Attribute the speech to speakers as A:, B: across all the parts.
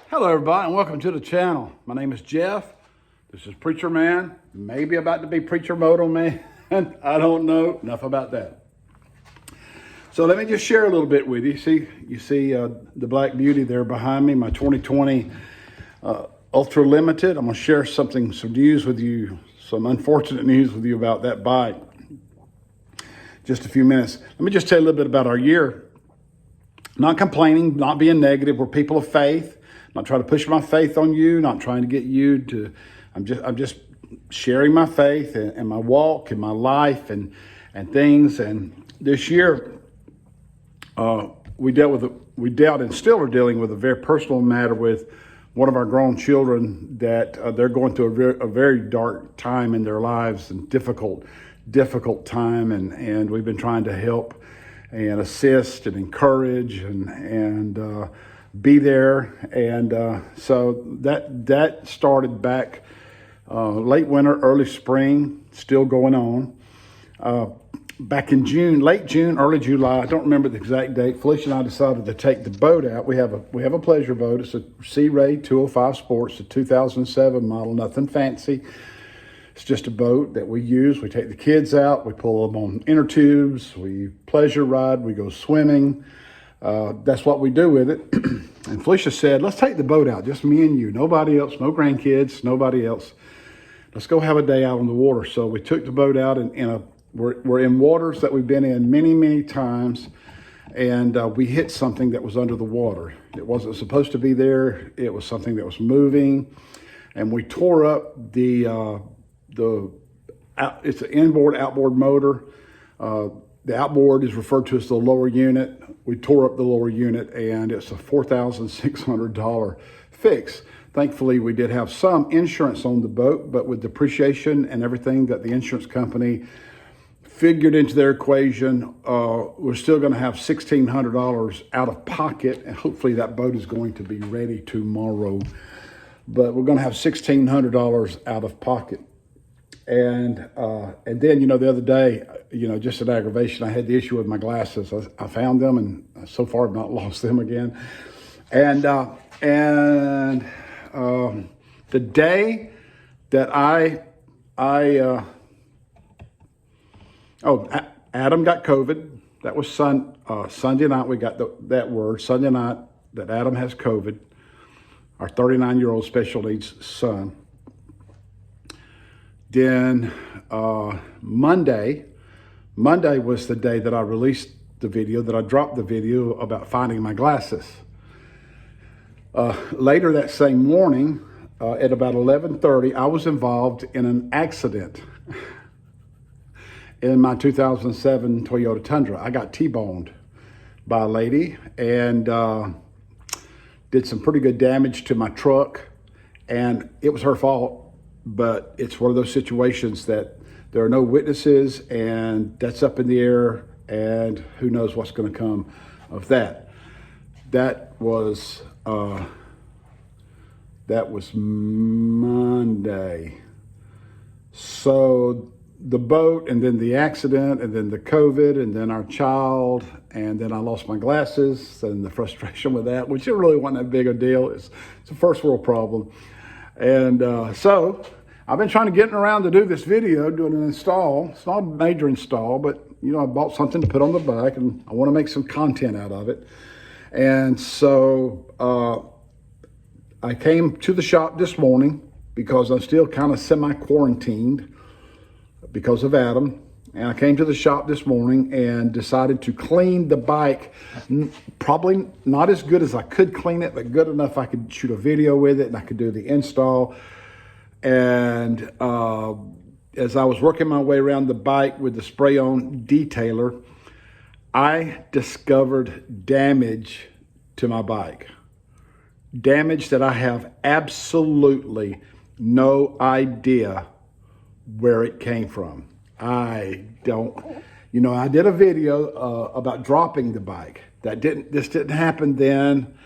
A: Hello everybody and welcome to the channel. My name is Jeff. This is Preacher Man, maybe about to be Preacher Moto Man. I don't know, enough about that. So let me just share a little bit with you. You see the Black Beauty there behind me, my 2020 Ultra Limited. I'm gonna share some news with you, some unfortunate news with you about that bike. Just a few minutes. Let me just tell you a little bit about our year. Not complaining, not being negative. We're people of faith. Not trying to push my faith on you, not trying to get you to, I'm just sharing my faith and my walk and my life and things. And this year, we dealt and still are dealing with a very personal matter with one of our grown children that they're going through a very dark time in their lives and difficult time. And we've been trying to help and assist and encourage and be there. And so that started back late winter, early spring, still going on. Back in June, late June, early July, I don't remember the exact date, Felicia and I decided to take the boat out. We have a pleasure boat. It's a Sea Ray 205 Sports, a 2007 model, nothing fancy. It's just a boat that we use. We take the kids out, we pull them on inner tubes, we pleasure ride, we go swimming. That's what we do with it. And Felicia said, let's take the boat out, just me and you, nobody else, no grandkids, nobody else. Let's go have a day out on the water. So we took the boat out we're in waters that we've been in many times. And we hit something that was under the water. It wasn't supposed to be there. It was something that was moving. And we tore up it's an inboard outboard motor. The outboard is referred to as the lower unit. We tore up the lower unit and it's a $4,600 fix. Thankfully, we did have some insurance on the boat, but with depreciation and everything that the insurance company figured into their equation, we're still gonna have $1,600 out of pocket, and hopefully that boat is going to be ready tomorrow. But we're gonna have $1,600 out of pocket. And then, the other day, just an aggravation, I had the issue with my glasses. I found them and so far I've not lost them again. And the day that Adam got COVID. That was Sunday night. We got that word, Sunday night, that Adam has COVID, our 39-year-old special needs son. Then Monday was the day that I released the video, that I dropped the video about finding my glasses. Later that same morning, at about 11:30, I was involved in an accident in my 2007 Toyota Tundra. I got T-boned by a lady and did some pretty good damage to my truck, and it was her fault. But it's one of those situations that there are no witnesses and that's up in the air, and who knows what's going to come of that. That was Monday. So the boat, and then the accident, and then the COVID, and then our child, and then I lost my glasses, and the frustration with that, which it really wasn't that big a deal. It's a first world problem. And so I've been trying to get around to do this video, doing an install. It's not a major install, but I bought something to put on the bike and I want to make some content out of it. And so I came to the shop this morning because I'm still kind of semi-quarantined because of Adam. And I came to the shop this morning and decided to clean the bike. Probably not as good as I could clean it, but good enough I could shoot a video with it and I could do the install. And as I was working my way around the bike with the spray-on detailer, I discovered damage to my bike. Damage that I have absolutely no idea where it came from. I did a video about dropping the bike. This didn't happen then.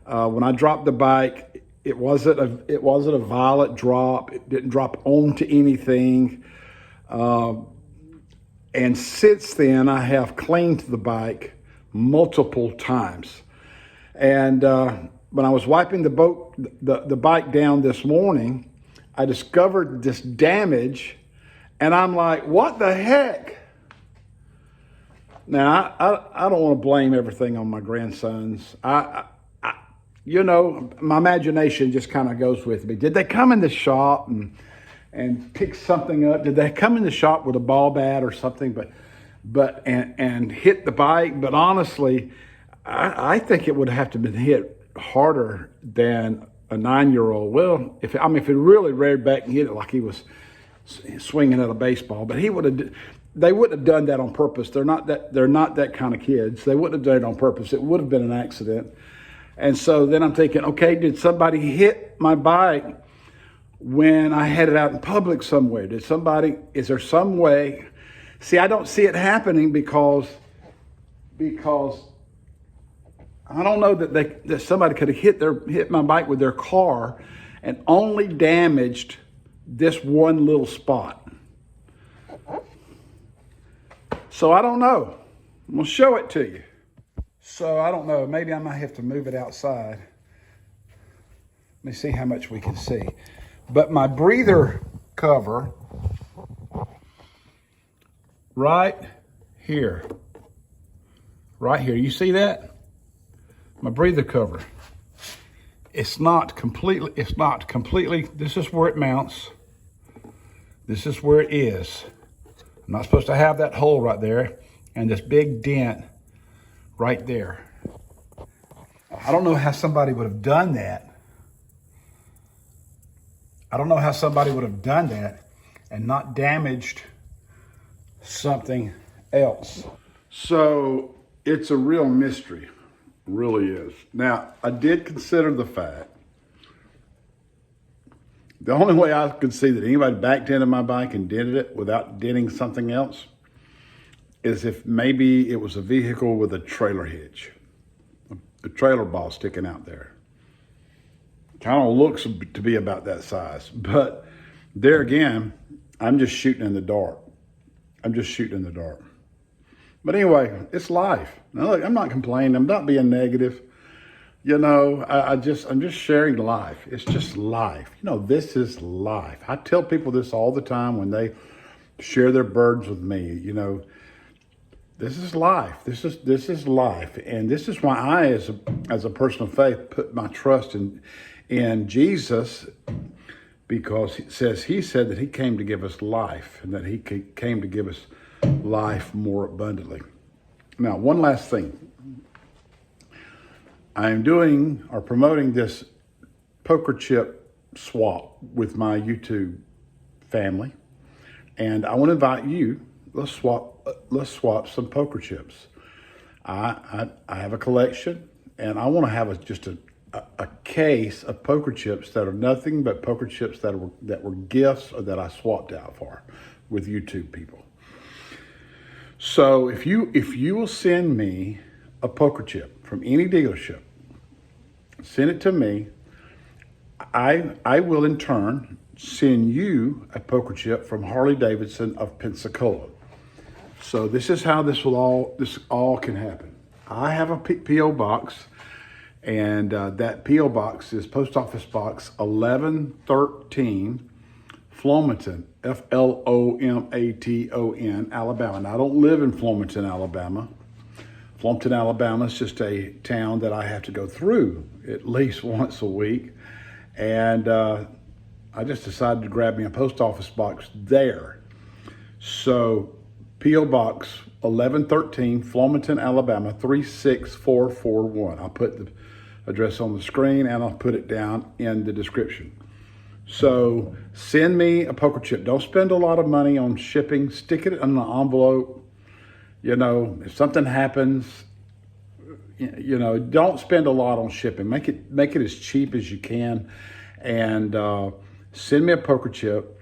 A: When I dropped the bike, it wasn't a violent drop. It didn't drop onto anything. And since then, I have cleaned the bike multiple times. And when I was wiping the bike down this morning, I discovered this damage, and I'm like, what the heck? Now, I don't want to blame everything on my grandsons. You know, my imagination just kind of goes with me. Did they come in the shop and pick something up? Did they come in the shop with a ball bat or something, and hit the bike? But honestly, I think it would have to have been hit harder than a 9-year-old. Well, if it really reared back and hit it like he was swinging at a baseball, but they wouldn't have done that on purpose. They're not that kind of kids. They wouldn't have done it on purpose. It would have been an accident. And so then I'm thinking, okay, did somebody hit my bike when I had it out in public somewhere? Is there some way? See, I don't see it happening because I don't know that somebody could have hit my bike with their car and only damaged this one little spot. So I don't know. I'm gonna show it to you. So I don't know, maybe I might have to move it outside. Let me see how much we can see. But my breather cover right here, you see that? My breather cover. It's not completely, this is where it mounts. This is where it is. I'm not supposed to have that hole right there and this big dent right there. I don't know how somebody would have done that. And not damaged something else. So it's a real mystery, really is. Now, I did consider the fact, the only way I could see that anybody backed into my bike and dented it without denting something else is if maybe it was a vehicle with a trailer hitch, a trailer ball sticking out there. Kind of looks to be about that size, but there again, I'm just shooting in the dark. But anyway, it's life. Now look, I'm not complaining. I'm not being negative. You know, I'm just sharing life. It's just life. You know, this is life. I tell people this all the time when they share their burdens with me. You know, this is life. This is life, and this is why I, as a person of faith, put my trust in Jesus, because he said that he came to give us life, and that he came to give us life more abundantly. Now, one last thing. I am doing or promoting this poker chip swap with my YouTube family, and I want to invite you. Let's swap some poker chips. I have a collection, and I want to have just a case of poker chips that are nothing but poker chips that were gifts or that I swapped out for with YouTube people. So if you will send me a poker chip from any dealership, send it to me. I will in turn send you a poker chip from Harley Davidson of Pensacola. So this is how this all can happen. I have a P.O. box, and that P.O. box is Post Office Box 1113, Flomaton, Flomaton, Alabama. Now, I don't live in Flomaton, Alabama. Flomaton, Alabama is just a town that I have to go through at least once a week. And I just decided to grab me a post office box there. So P.O. Box 1113, Flomaton, Alabama, 36441. I'll put the address on the screen, and I'll put it down in the description. So send me a poker chip. Don't spend a lot of money on shipping. Stick it in an envelope. You know, if something happens, you know, don't spend a lot on shipping. Make it as cheap as you can, and send me a poker chip.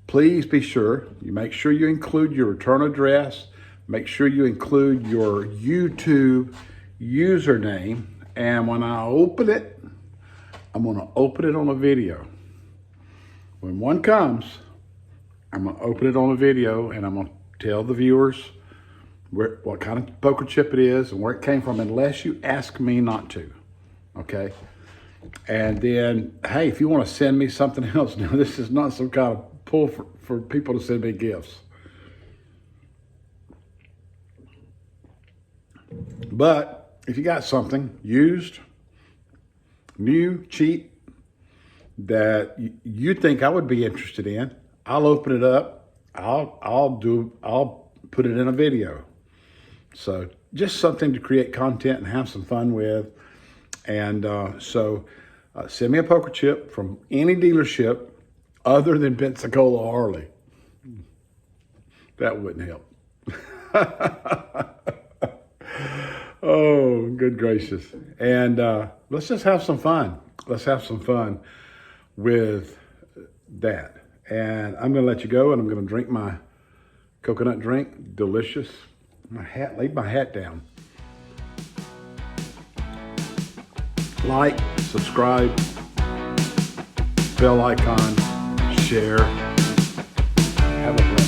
A: Please be sure you make sure you include your return address. Make sure you include your YouTube username. And when I open it, I'm going to open it on a video. When one comes, I'm going to open it on a video, and I'm going to tell the viewers what kind of poker chip it is and where it came from, unless you ask me not to. okay? And then, hey, if you want to send me something else, now this is not some kind of pull for people to send me gifts. But if you got something used, new, cheap, that you think I would be interested in, I'll open it up. I'll put it in a video. So just something to create content and have some fun with. And send me a poker chip from any dealership other than Pensacola Harley. That wouldn't help. Oh, good gracious. And let's just have some fun. Let's have some fun with that. And I'm going to let you go, and I'm going to drink my coconut drink. Delicious. My hat, laid my hat down. Like, subscribe, bell icon, share. Have a